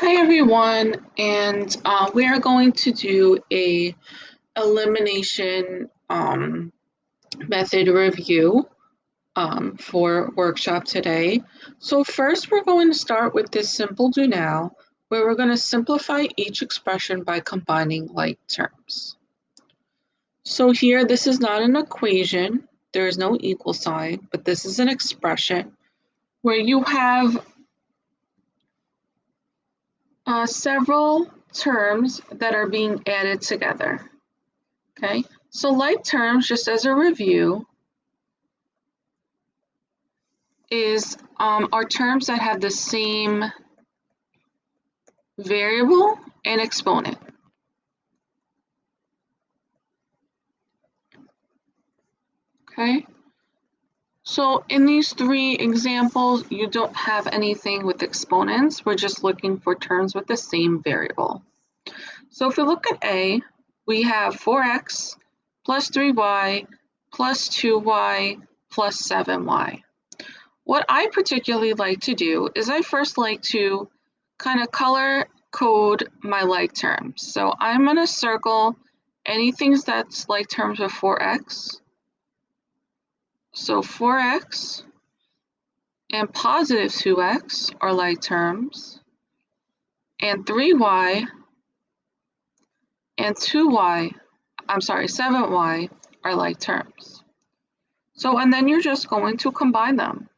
Hi everyone, and we are going to do a elimination method review for workshop today. So first we're going to start with this simple do now, where we're going to simplify each expression by combining like terms. So here, this is not an equation, there is no equal sign, but this is an expression where you have several terms that are being added together. Okay, so like terms, just as a review, are terms that have the same variable and exponent. Okay, so in these three examples, you don't have anything with exponents. We're just looking for terms with the same variable. So if we look at A, we have 4x plus 3y plus 2y plus 7y. What I particularly like to do is I first like to kind of color code my like terms. So I'm going to circle anything that's like terms of 4x. So 4x and positive 2x are like terms, and 3y and 7y are like terms. So, and then you're just going to combine them.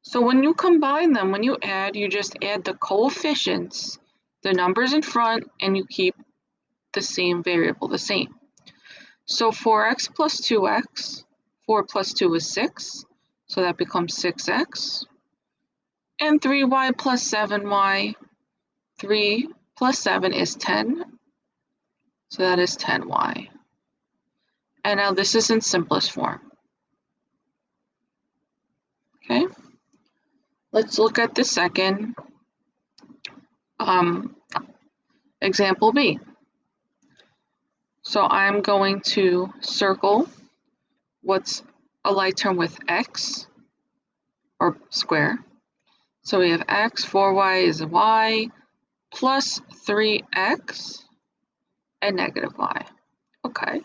So when you combine them, when you add, you just add the coefficients, the numbers in front, and you keep the same variable the same. So 4x plus 2x, 4 plus 2 is 6, so that becomes 6x. And 3y plus 7y, 3 plus 7 is 10, so that is 10y. And now this is in simplest form. Okay, let's look at the second example B. So I'm going to circle what's a like term with x, or square. So we have x, 4y is y, plus 3x, and negative y. Okay.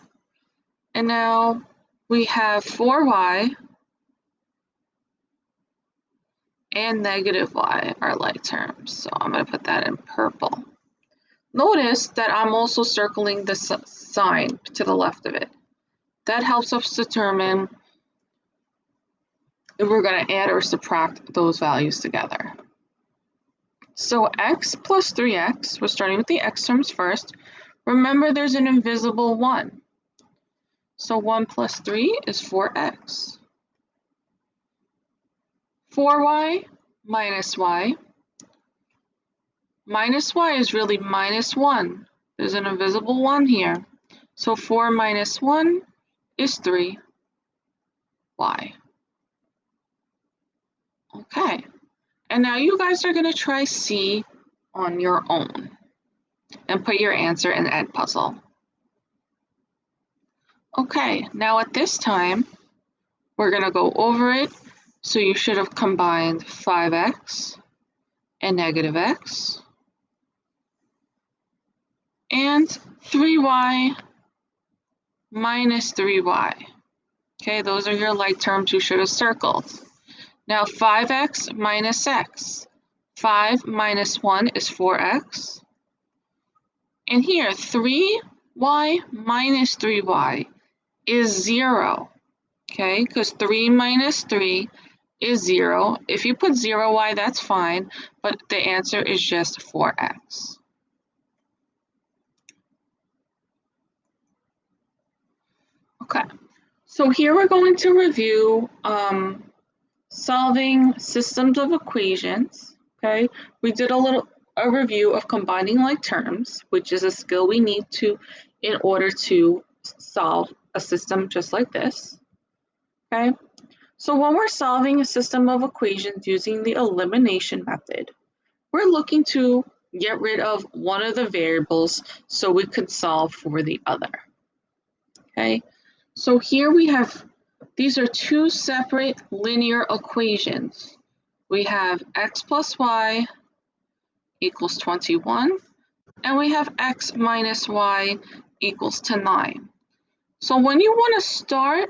And now we have 4y and negative y are like terms. So I'm going to put that in purple. Notice that I'm also circling the sign to the left of it. That helps us determine if we're going to add or subtract those values together. So x plus 3x, we're starting with the x terms first. Remember, there's an invisible 1. So 1 plus 3 is 4x. 4y minus y. Minus y is really minus 1. There's an invisible 1 here. So 4 minus 1 is 3y. Okay. And now you guys are going to try C on your own and put your answer in the end puzzle. Okay, now at this time, we're going to go over it. So you should have combined 5x and negative x, and 3y minus 3y. Okay, those are your like terms you should have circled. Now 5x minus x. 5 minus 1 is 4x. And here, 3y minus 3y is 0. Okay, because 3 minus 3 is 0. If you put 0y, that's fine, but the answer is just 4x. Okay, so here we're going to review solving systems of equations. Okay, we did a review of combining like terms, which is a skill we need to in order to solve a system just like this. Okay, so when we're solving a system of equations using the elimination method, we're looking to get rid of one of the variables so we could solve for the other. Okay, so here we have, these are two separate linear equations. We have x plus y equals 21, and we have x minus y equals to 9. So when you want to start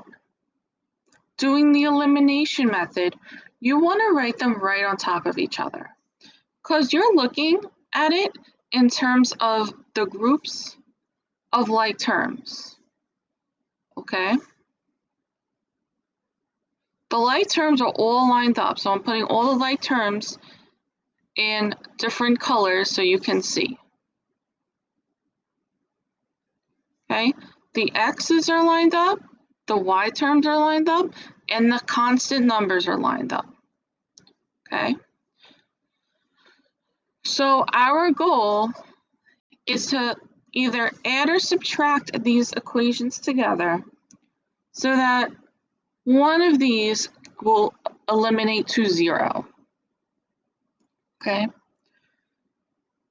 doing the elimination method, you want to write them right on top of each other, because you're looking at it in terms of the groups of like terms, okay? The like terms are all lined up, so I'm putting all the like terms in different colors so you can see, okay? The x's are lined up, the y terms are lined up, and the constant numbers are lined up, okay? So our goal is to either add or subtract these equations together so that one of these will eliminate to 0, okay?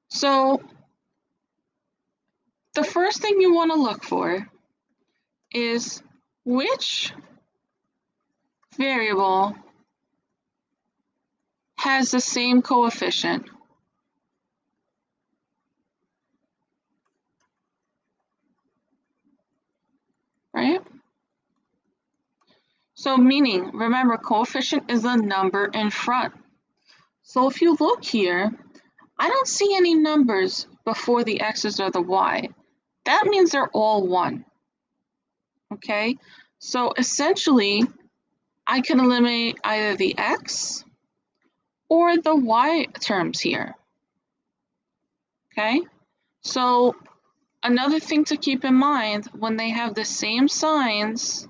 So the first thing you want to look for is which variable has the same coefficient, right? So meaning, remember, coefficient is the number in front. So if you look here, I don't see any numbers before the x's or the y. That means they're all 1, okay? So essentially, I can eliminate either the x or the y terms here, okay? So another thing to keep in mind, when they have the same signs,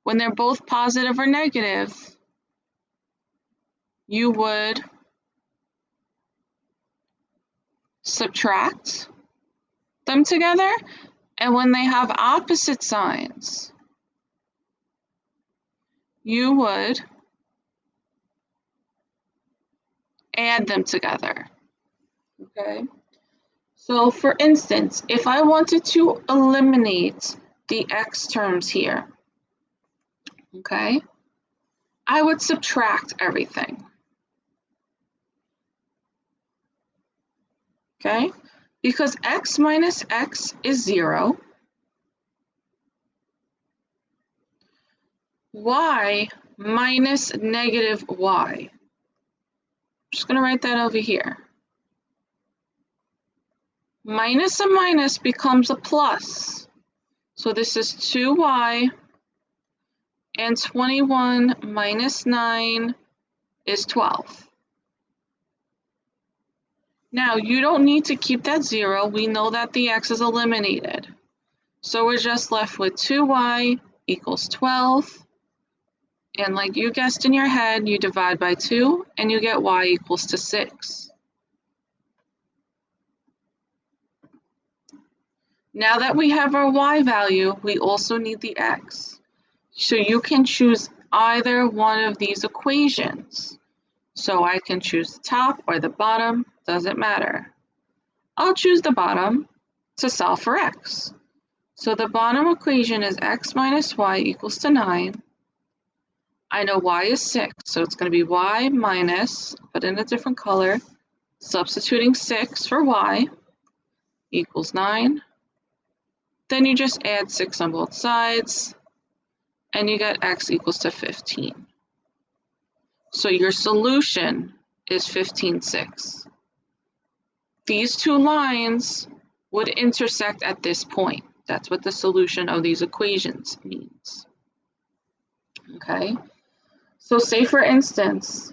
when they're both positive or negative, you would subtract them together, and when they have opposite signs, you would add them together, okay? So for instance, if I wanted to eliminate the x terms here, okay, I would subtract everything, okay? Because x minus x is 0, y minus negative y. I'm just going to write that over here. Minus a minus becomes a plus. So this is 2y, and 21 minus 9 is 12. Now, you don't need to keep that 0. We know that the x is eliminated. So we're just left with 2y equals 12. And like you guessed in your head, you divide by 2, and you get y equals to 6. Now that we have our y value, we also need the x. So you can choose either one of these equations. So I can choose the top or the bottom, doesn't matter. I'll choose the bottom to solve for x. So the bottom equation is x minus y equals to 9. I know y is 6, so it's going to be y minus, but in a different color, substituting 6 for y equals 9. Then you just add 6 on both sides, and you get x equals to 15. So your solution is 15, 6. These two lines would intersect at this point. That's what the solution of these equations means. Okay? So say for instance,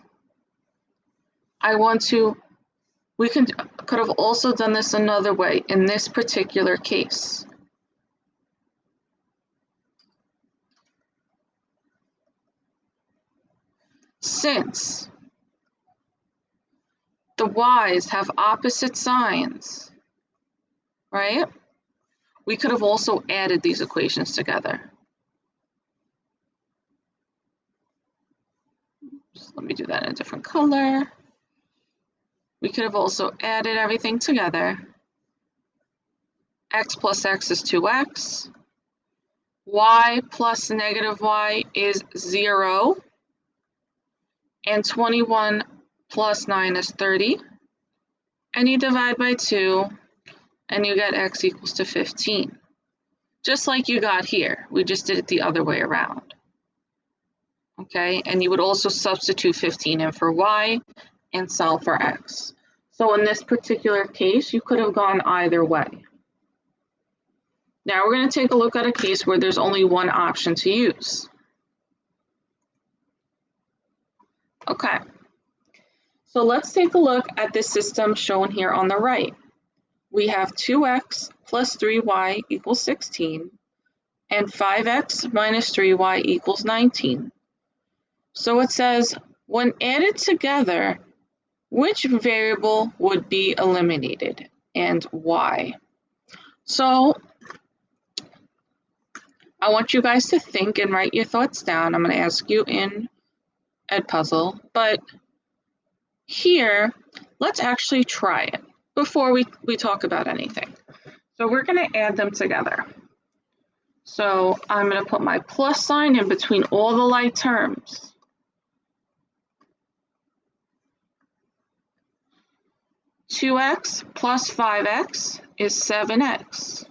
we could have also done this another way in this particular case. Since the y's have opposite signs, right? We could have also added these equations together. Just let me do that in a different color. We could have also added everything together. X plus x is 2x. Y plus negative y is 0. And 21 plus 9 is 30. and you divide by 2, and you get x equals to 15. Just like you got here, we just did it the other way around. Okay, and you would also substitute 15 in for y and solve for x. So in this particular case, you could have gone either way. Now we're going to take a look at a case where there's only one option to use. Okay, so let's take a look at this system shown here on the right. We have 2x plus 3y equals 16, and 5x minus 3y equals 19. So it says, when added together, which variable would be eliminated and why? So I want you guys to think and write your thoughts down. I'm going to ask you in Edpuzzle, but here, let's actually try it before we talk about anything. So we're going to add them together. So I'm going to put my plus sign in between all the like terms. Two x plus 5x is 7x.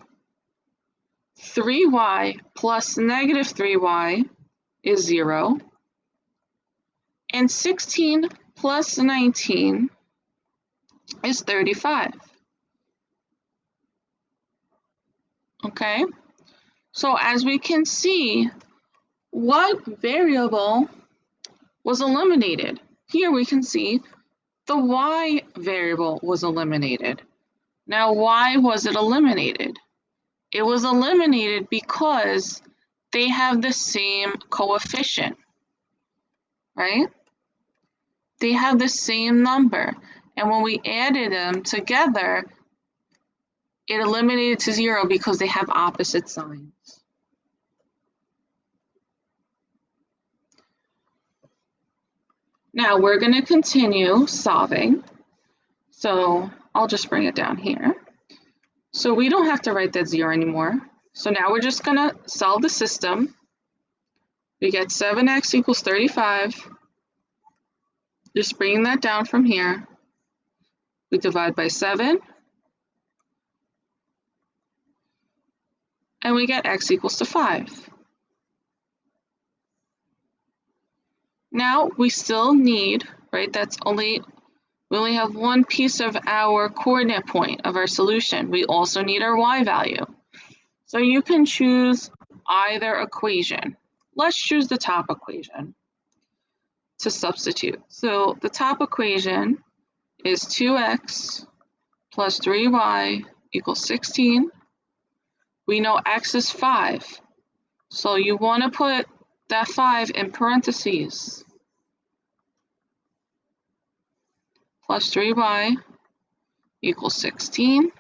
3y plus negative 3y is 0. And 16 plus 19 is 35. Okay, so as we can see, what variable was eliminated? Here we can see the y variable was eliminated. Now, why was it eliminated? It was eliminated because they have the same coefficient, right? They have the same number. And when we added them together, it eliminated to 0 because they have opposite signs. Now we're going to continue solving. So I'll just bring it down here. So we don't have to write that 0 anymore. So now we're just going to solve the system. We get 7x equals 35. Just bringing that down from here. We divide by 7. And we get x equals to 5. Now we still need, right, we only have one piece of our coordinate point of our solution. We also need our y value. So you can choose either equation. Let's choose the top equation to substitute. So the top equation is 2x plus 3y equals 16. We know x is 5. So you want to put that 5 in parentheses. Plus 3y equals 16.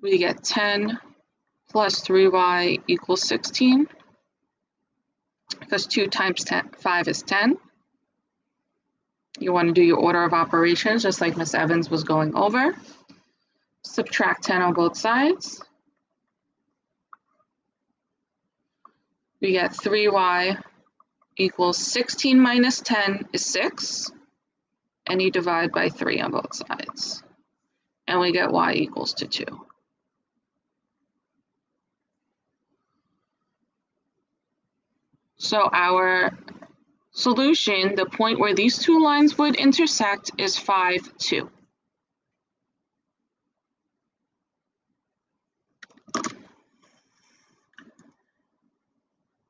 We get 10 plus 3y equals 16. Because 2 times 5 is 10. You want to do your order of operations just like Miss Evans was going over. Subtract 10 on both sides. We get 3y equals 16 minus 10 is 6. And you divide by 3 on both sides. And we get y equals to 2. So our solution, the point where these two lines would intersect, is 5, 2.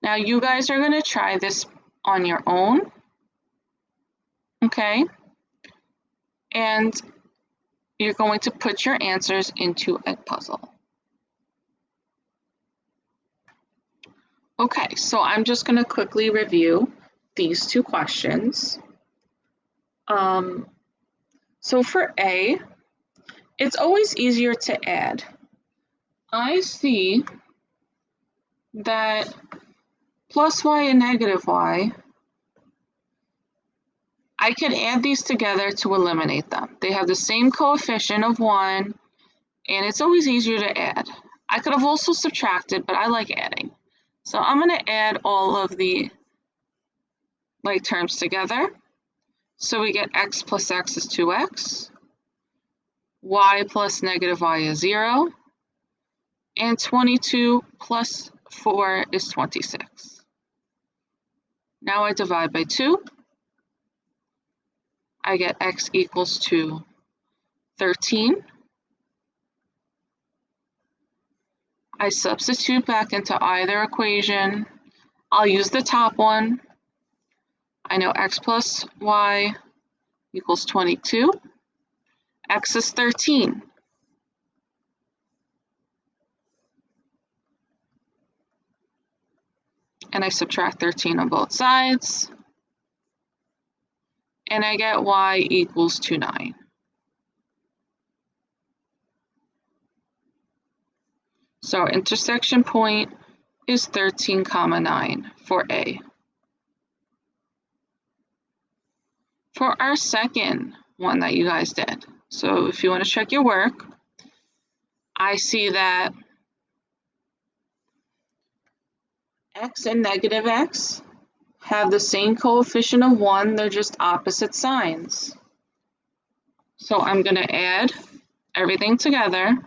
Now you guys are going to try this on your own, okay? And you're going to put your answers into Edpuzzle. Okay, so I'm just going to quickly review these two questions. So for A, it's always easier to add. I see that plus y and negative y, I could add these together to eliminate them. They have the same coefficient of 1, and it's always easier to add. I could have also subtracted, but I like adding. So I'm going to add all of the like terms together. So we get x plus x is 2x, y plus negative y is 0, and 22 plus 4 is 26. Now I divide by 2. I get x equals to 13. I substitute back into either equation. I'll use the top one. I know x plus y equals 22. X is 13. And I subtract 13 on both sides. And I get y equals 9. So our intersection point is 13, 9 for A. For our second one that you guys did, so if you want to check your work, I see that x and negative x have the same coefficient of 1, they're just opposite signs. So I'm going to add everything together.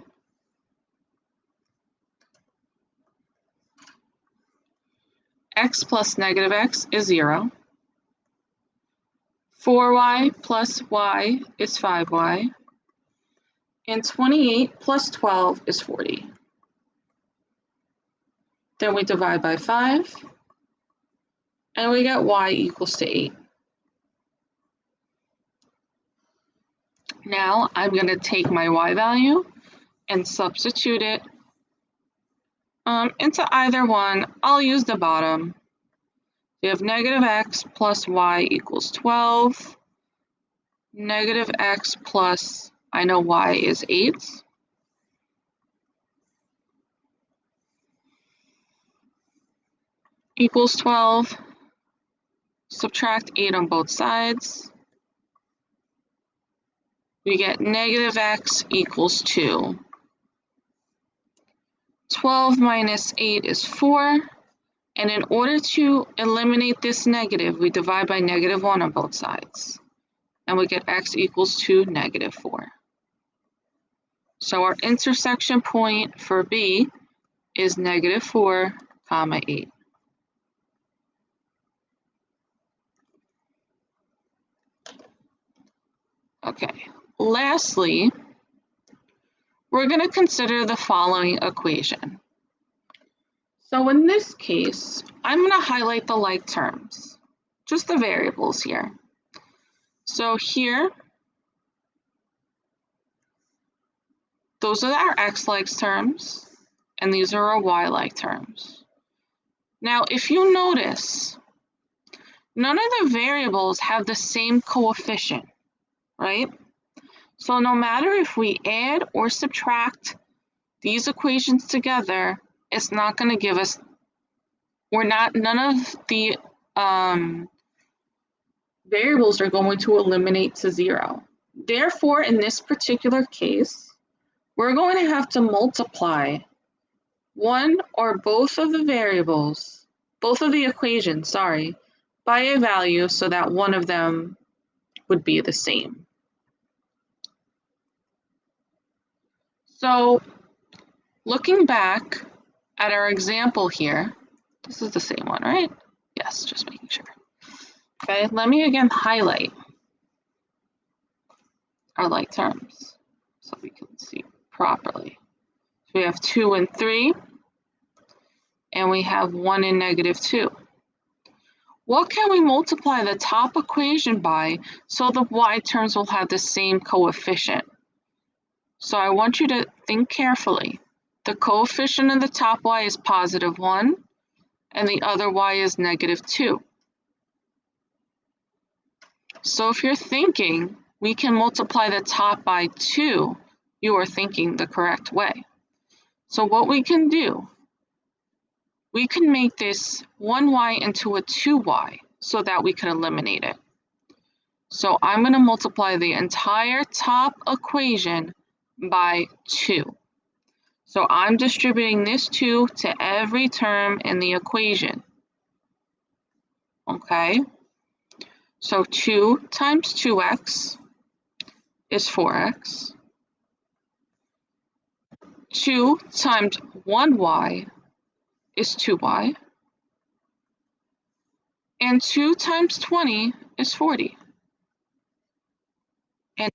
X plus negative x is 0. 4y plus y is 5y. And 28 plus 12 is 40. Then we divide by 5, and we get y equals to 8. Now I'm going to take my y value and substitute it into either one. I'll use the bottom. We have negative x plus y equals 12. Negative x plus, I know y is 8. Equals 12. Subtract 8 on both sides. We get negative x equals 2. 12 minus 8 is 4. And in order to eliminate this negative, we divide by negative 1 on both sides. And we get x equals to negative 4. So our intersection point for B is negative 4, 8. Okay, lastly, we're going to consider the following equation. So in this case, I'm going to highlight the like terms, just the variables here. So here, those are our x-like terms, and these are our y-like terms. Now, if you notice, none of the variables have the same coefficient, right? So no matter if we add or subtract these equations together, it's not going to give us, none of the variables are going to eliminate to 0. Therefore, in this particular case, we're going to have to multiply one or both of the variables, both of the equations, by a value so that one of them would be the same. So looking back at our example here, this is the same one, right? Yes, just making sure. Okay, let me again highlight our like terms so we can see properly. So we have 2 and 3, and we have 1 and negative 2. What can we multiply the top equation by so the y terms will have the same coefficient? So I want you to think carefully. The coefficient of the top y is positive 1, and the other y is negative 2. So if you're thinking we can multiply the top by 2, you are thinking the correct way. So what we can do, we can make this 1y into a 2y so that we can eliminate it. So I'm going to multiply the entire top equation by 2. So I'm distributing this 2 to every term in the equation. Okay? So 2 times 2x is 4x. 2 times 1y is 2y. And 2 times 20 is 40. And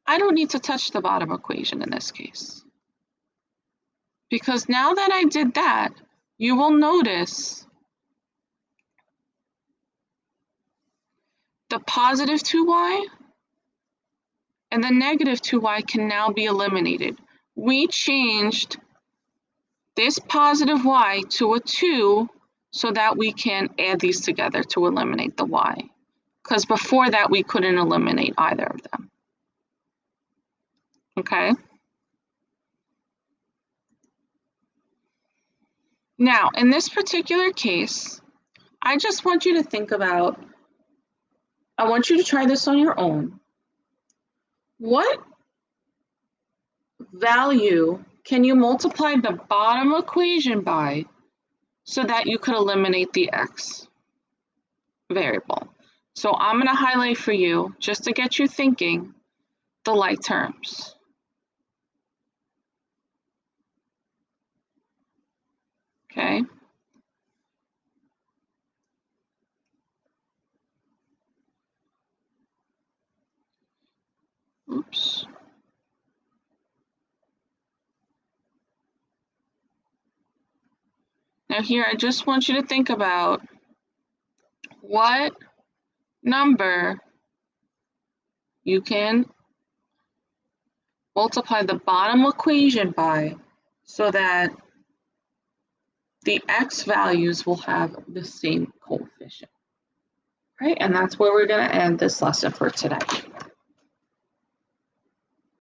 I don't need to touch the bottom equation in this case. Because now that I did that, you will notice the positive 2y and the negative 2y can now be eliminated. We changed this positive y to a 2 so that we can add these together to eliminate the y. Because before that, we couldn't eliminate either of them. Okay? Now, in this particular case, I just want you to think about, I want you to try this on your own. What value can you multiply the bottom equation by so that you could eliminate the x variable? So I'm going to highlight for you, just to get you thinking, the like terms. Okay? Oops. Now here, I just want you to think about what number you can multiply the bottom equation by so that the x values will have the same coefficient. Right, and that's where we're going to end this lesson for today.